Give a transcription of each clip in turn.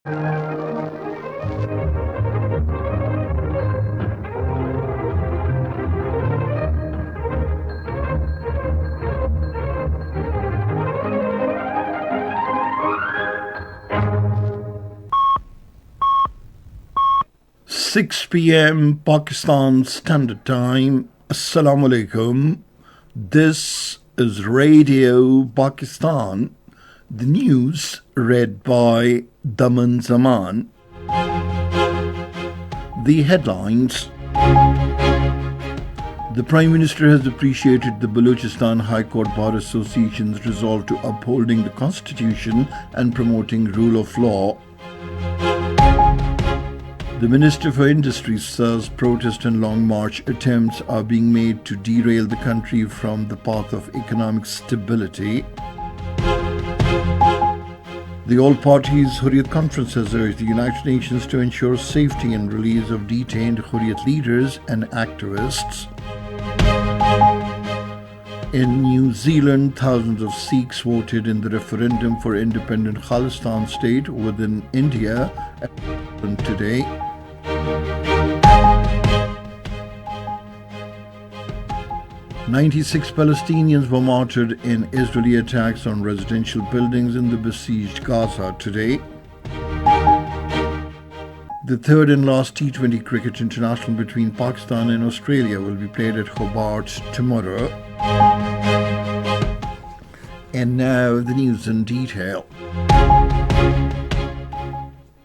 6 p.m. Pakistan Standard Time. Assalamu alaikum. This is Radio Pakistan. The news read by Daman Zaman. The headlines. The Prime Minister has appreciated the Balochistan High Court Bar Association's resolve to upholding the Constitution and promoting rule of law. The Minister for Industry says protest and long march attempts are being made to derail the country from the path of economic stability. The All Parties Hurriyat Conference has urged the United Nations to ensure safety and release of detained Hurriyat leaders and activists. In New Zealand, thousands of Sikhs voted in the referendum for independent Khalistan state within India today. "96 Palestinians were martyred in Israeli attacks on residential buildings in the besieged Gaza today. The third and last T20 cricket international between Pakistan and Australia will be played at Hobart tomorrow. And now the news in detail.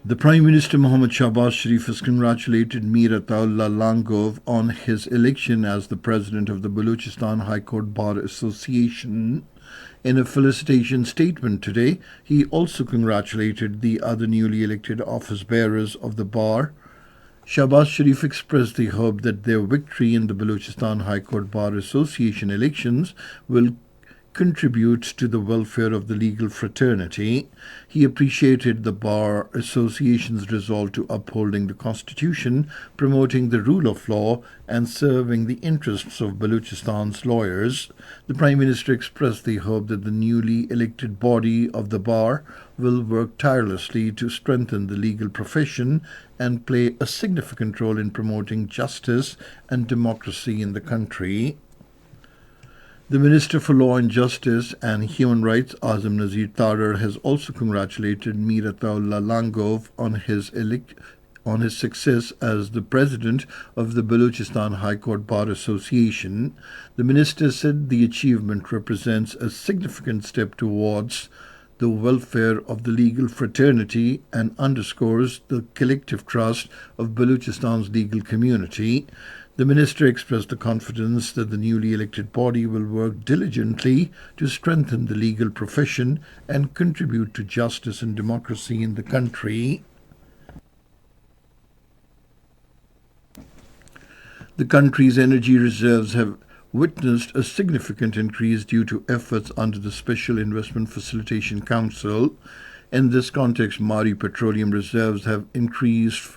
The Prime Minister Mohammad Shahbaz Sharif has congratulated Mir Ataullah Langov on his election as the President of the Balochistan High Court Bar Association. In a felicitation statement today, he also congratulated the other newly elected office bearers of the bar. Shahbaz Sharif expressed the hope that their victory in the Balochistan High Court Bar Association elections will contribute to the welfare of the legal fraternity. He appreciated the Bar Association's resolve to upholding the Constitution, promoting the rule of law, and serving the interests of Balochistan's lawyers. The Prime Minister expressed the hope that the newly elected body of the Bar will work tirelessly to strengthen the legal profession and play a significant role in promoting justice and democracy in the country. The Minister for Law and Justice and Human Rights, Azam Nazir Tarar, has also congratulated Mir Ataullah Langov on his success as the President of the Balochistan High Court Bar Association. The Minister said the achievement represents a significant step towards the welfare of the legal fraternity and underscores the collective trust of Balochistan's legal community. The Minister expressed the confidence that the newly elected body will work diligently to strengthen the legal profession and contribute to justice and democracy in the country. The country's energy reserves have witnessed a significant increase due to efforts under the Special Investment Facilitation Council. In this context, Mari petroleum reserves have increased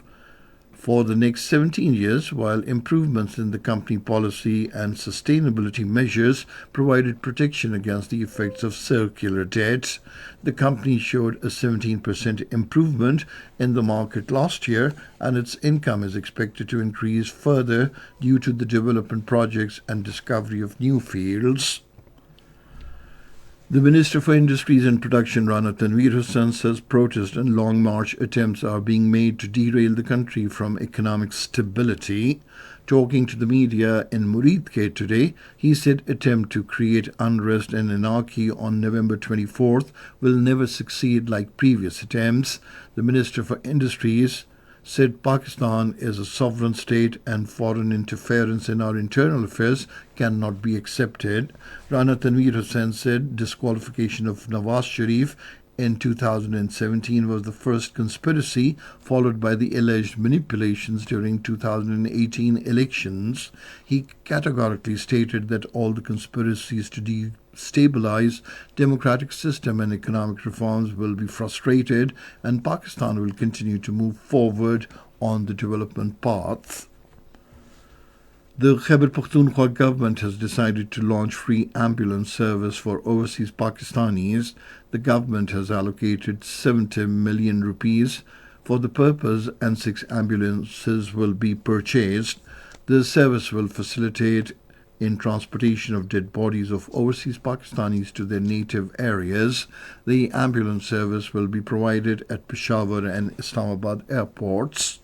for the next 17 years, while improvements in the company policy and sustainability measures provided protection against the effects of circular debt. The company showed a 17% improvement in the market last year, and its income is expected to increase further due to the development projects and discovery of new fields. The Minister for Industries and Production, Rana Tanveer Hussain, says protest and long march attempts are being made to derail the country from economic stability. Talking to the media in Muridke today, he said attempt to create unrest and anarchy on November 24th will never succeed like previous attempts. The Minister for Industries said Pakistan is a sovereign state and foreign interference in our internal affairs cannot be accepted. Rana Tanveer Hussain said disqualification of Nawaz Sharif in 2017 was the first conspiracy, followed by the alleged manipulations during 2018 elections. He categorically stated that all the conspiracies to destabilize democratic system and economic reforms will be frustrated, and Pakistan will continue to move forward on the development path. The Khyber Pakhtunkhwa government has decided to launch free ambulance service for overseas Pakistanis. The government has allocated 70 million rupees for the purpose and 6 ambulances will be purchased. The service will facilitate in transportation of dead bodies of overseas Pakistanis to their native areas. The ambulance service will be provided at Peshawar and Islamabad airports.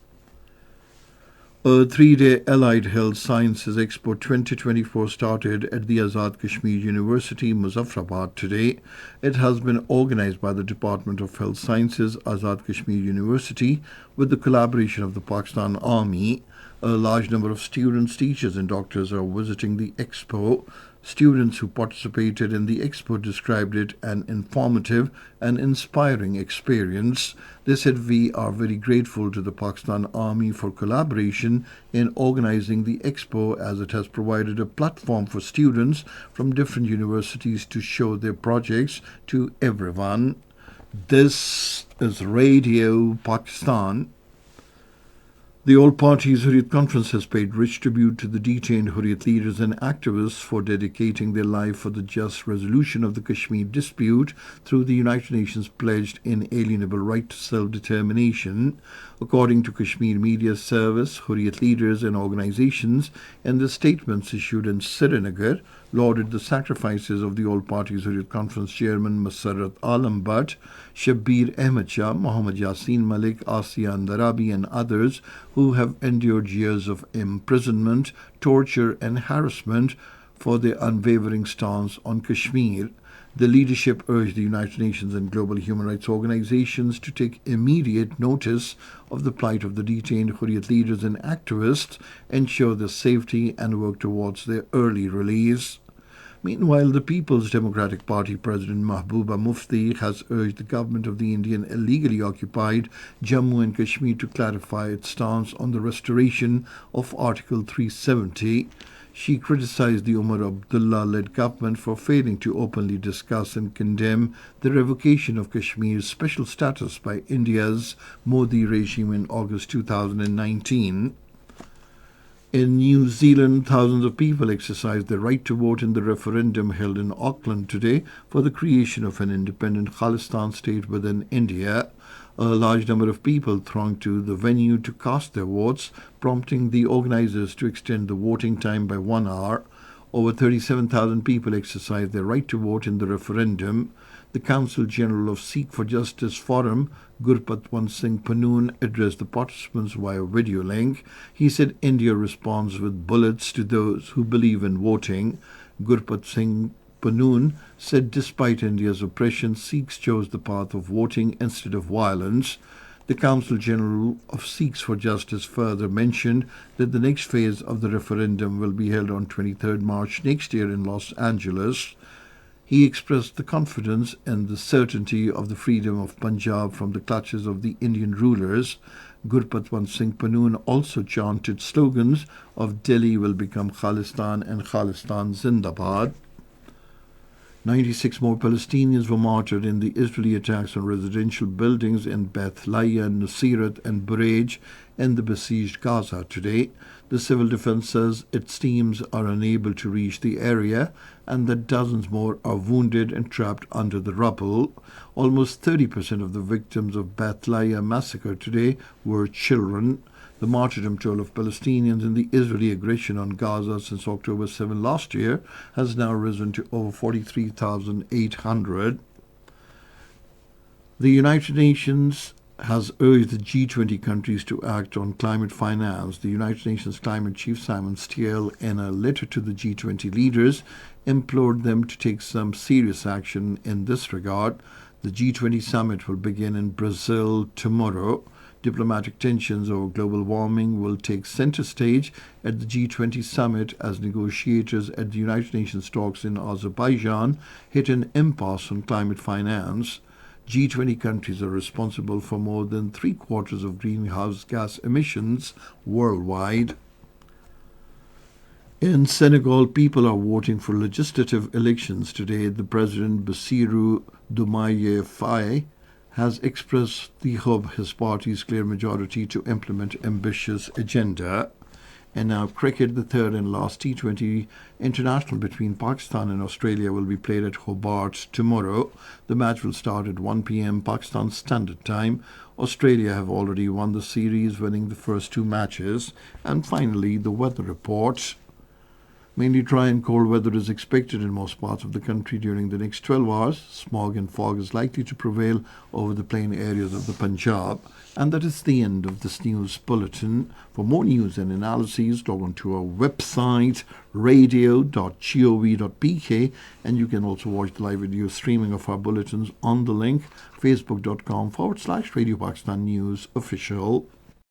A 3-day Allied Health Sciences Expo 2024 started at the Azad Kashmir University, Muzaffarabad today. It has been organized by the Department of Health Sciences, Azad Kashmir University, with the collaboration of the Pakistan Army. A large number of students, teachers, and doctors are visiting the expo. Students who participated in the expo described it an informative and inspiring experience. They said, "We are very grateful to the Pakistan Army for collaboration in organizing the expo as it has provided a platform for students from different universities to show their projects to everyone." This is Radio Pakistan. The All Parties Hurriyat Conference has paid rich tribute to the detained Hurriyat leaders and activists for dedicating their life for the just resolution of the Kashmir dispute through the United Nations pledged inalienable right to self-determination. According to Kashmir Media Service, Hurriyat leaders and organizations in the statements issued in Srinagar lauded the sacrifices of the All Parties Hurriyat Conference Chairman Masarrat Alam Bhatt, Shabbir Ahmed Shah, Mohammad Yasin Malik, Asiya Andarabi and others who have endured years of imprisonment, torture and harassment for their unwavering stance on Kashmir. The leadership urged the United Nations and global human rights organizations to take immediate notice of the plight of the detained Hurriyat leaders and activists, ensure their safety and work towards their early release. Meanwhile, the People's Democratic Party President Mahbooba Mufti has urged the government of the Indian illegally occupied Jammu and Kashmir to clarify its stance on the restoration of Article 370. She criticized the Umar Abdullah-led government for failing to openly discuss and condemn the revocation of Kashmir's special status by India's Modi regime in August 2019. In New Zealand, thousands of people exercised their right to vote in the referendum held in Auckland today for the creation of an independent Khalistan state within India. A large number of people thronged to the venue to cast their votes, prompting the organizers to extend the voting time by 1 hour. Over 37,000 people exercised their right to vote in the referendum. The Council General of Sikh for Justice Forum, Gurpatwant Singh Pannoon, addressed the participants via video link. He said India responds with bullets to those who believe in voting. Gurpat Singh Pannoon said despite India's oppression, Sikhs chose the path of voting instead of violence. The Council General of Sikhs for Justice further mentioned that the next phase of the referendum will be held on 23rd March next year in Los Angeles. He expressed the confidence and the certainty of the freedom of Punjab from the clutches of the Indian rulers. Gurpatwant Singh Pannoon also chanted slogans of Delhi will become Khalistan and Khalistan Zindabad. 96 more Palestinians were martyred in the Israeli attacks on residential buildings in Beth Laia, Nuseirat and Burej in the besieged Gaza today. The civil defense says its teams are unable to reach the area and that dozens more are wounded and trapped under the rubble. Almost 30% of the victims of Beth Laia massacre today were children. The martyrdom toll of Palestinians in the Israeli aggression on Gaza since October 7 last year has now risen to over 43,800. The United Nations has urged the G20 countries to act on climate finance. The United Nations Climate Chief Simon Stiell, in a letter to the G20 leaders, implored them to take some serious action in this regard. The G20 summit will begin in Brazil tomorrow. Diplomatic tensions over global warming will take center stage at the G20 summit as negotiators at the United Nations talks in Azerbaijan hit an impasse on climate finance. G20 countries are responsible for more than 3/4 of greenhouse gas emissions worldwide. In Senegal, people are voting for legislative elections today. The President Bassirou Diomaye Faye has expressed the hope his party's clear majority to implement ambitious agenda. And now cricket, the third and last T20 international between Pakistan and Australia will be played at Hobart tomorrow. The match will start at 1 p.m. Pakistan Standard Time. Australia have already won the series, winning the first two matches. And finally, the weather report. Mainly dry and cold weather is expected in most parts of the country during the next 12 hours. Smog and fog is likely to prevail over the plain areas of the Punjab. And that is the end of this news bulletin. For more news and analyses, log on to our website, radio.gov.pk, and you can also watch the live video streaming of our bulletins on the link facebook.com/Radio Pakistan News Official.